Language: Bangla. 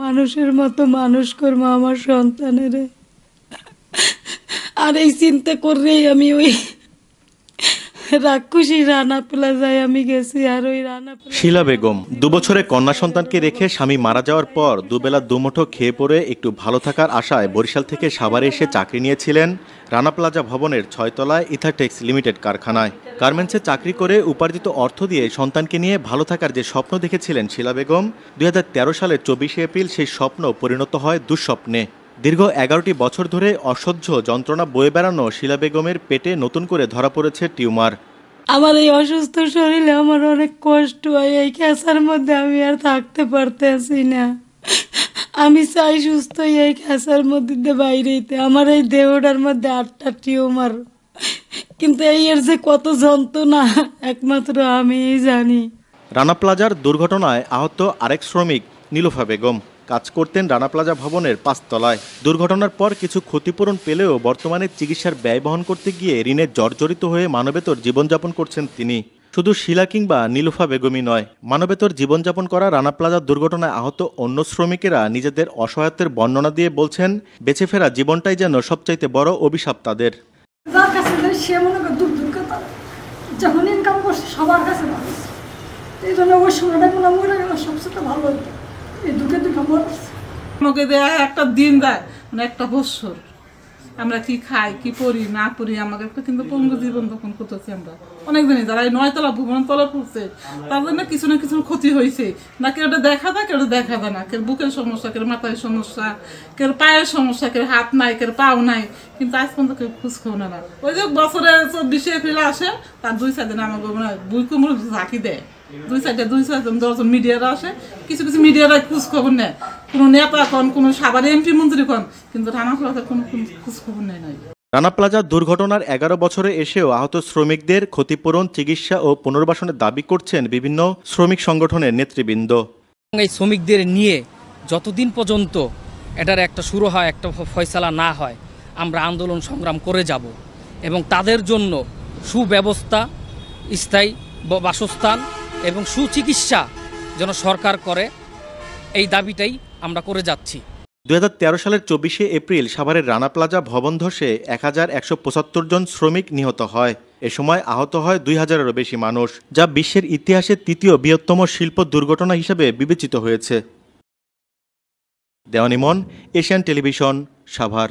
মানুষের মতো মানুষ করবো আমার সন্তানের। আর এই চিন্তা করেই আমি ওই রাক্ষসী রানা প্লাজায় আমি গেছি। আর ওই শিলা বেগম 2 বছরে কন্যা সন্তানকে রেখে স্বামী মারা যাওয়ার পর দুবেলা দুমুঠো খেয়ে পড়ে একটু ভালো থাকার আশায় বরিশাল থেকে সাভারে এসে চাকরি নিয়েছিলেন রানা প্লাজা ভবনের 6 তলায় ইথারটেক্স লিমিটেড কারখানায়। গার্মেন্টসে চাকরি করে উপার্জিত অর্থ দিয়ে সন্তানকে নিয়ে ভালো থাকার যে স্বপ্ন দেখেছিলেন শিলা বেগম, 2013 সালের 24 এপ্রিল সেই স্বপ্ন পরিণত হয় দুঃস্বপ্নে। দীর্ঘ 11টি বছর ধরে অসহ্য যন্ত্রণা বয়ে বেড়ানো শিলা বেগমের পেটে নতুন করে ধরা পড়েছে টিউমার। আমার এই অসুস্থ শরীরে আমার অনেক কষ্ট হয়। এই ক্যাসার মধ্যে আমি আর থাকতে পারতেছি না। আমি চাই সুস্থ এই ক্যাসার মধ্যে বাইরেতে। আমার এই দেহটার মধ্যে 8টা টিউমার, কিন্তু এর যে কত যন্ত্রণা একমাত্র আমি জানি। রানা প্লাজার দুর্ঘটনায় আহত আরেক শ্রমিক নীলুফা বেগম কাজ করতেন রানা প্লাজা ভবনের 5 তলায়। দুর্ঘটনার পর কিছু ক্ষতিপূরণ পেলেও বর্তমানে চিকিৎসার ব্যয় বহন করতে গিয়ে ঋণে জর্জরিত হয়ে মানবেতর জীবনযাপন করছেন তিনি। শুধু শিলা কিংবা নীলুফা বেগমই নয়, মানবেতর জীবনযাপন করা রানা প্লাজার দুর্ঘটনায় আহত অন্য শ্রমিকেরা নিজেদের অসহায়ত্বের বর্ণনা দিয়ে বলছেন, বেঁচে ফেরা জীবনটাই যেন সবচাইতে বড় অভিশাপ তাদের। যখন ইনকাম করছে সবার কাছে মানুষ, এই জন্য ওই সময়টা কোনো মরে গেল সবচেয়ে ভালো হতো। এই দুঃখে আমাকে দেয়া একটা দিন দেয়, মানে একটা বছর আমরা কি খাই কি পড়ি না পড়ি, আমাকে একটা কিন্তু পঙ্গু জীবন তখন করতেছি আমরা অনেকদিনই। যারা এই 9 তলা ভুবন তলা পড়ছে তার জন্য কিছু না কিছু ক্ষতি হয়েছে, না কেউ দেখা দেয় কেউ দেখা দেয় না। কেউ বুকের সমস্যা, কেউ মাথায় সমস্যা, কেউ পায়ের সমস্যা, কেউ হাত নাই, কেউ পাও নাই, কিন্তু আজ পর্যন্ত কেউ খোঁজ খবর না। ওই যে বছরে 24 এপ্রিল আসে, তার 2-4 দিন আমাকে বুই কুমড়ো ঝাঁকি দেয়। 2-4 দিন মিডিয়ারা আসে, কিছু কিছু মিডিয়ারা খোঁজ খবর নেয়। কোনো নেতা কন, কোনো সাভার এমপি মন্ত্রী কন, কিন্তু রানা প্লাজার কোনো খোঁজ খবর নেয় নাই। রানা প্লাজা দুর্ঘটনার 11 বছরে এসেও আহত শ্রমিকদের ক্ষতিপূরণ, চিকিৎসা ও পুনর্বাসনের দাবি করছেন বিভিন্ন শ্রমিক সংগঠনের নেতৃবৃন্দ। এই শ্রমিকদের নিয়ে যতদিন পর্যন্ত এটার একটা শুরু হয়, একটা ফয়সালা না হয়, আমরা আন্দোলন সংগ্রাম করে যাব এবং তাদের জন্য সুব্যবস্থা, স্থায়ী বাসস্থান এবং সুচিকিৎসা যেন সরকার করে, এই দাবিটাই আমরা করে যাচ্ছি। 2013 সালের 24 এপ্রিল সাভারের রানা প্লাজা ভবন ধসে 1175 জন শ্রমিক নিহত হয়। এ সময় আহত হয় 2000-এরও বেশি মানুষ, যা বিশ্বের ইতিহাসে 3য় বৃহত্তম শিল্প দুর্ঘটনা হিসেবে বিবেচিত হয়েছে। দেওয়ান ইমন, এশিয়ান টেলিভিশন, সাভার।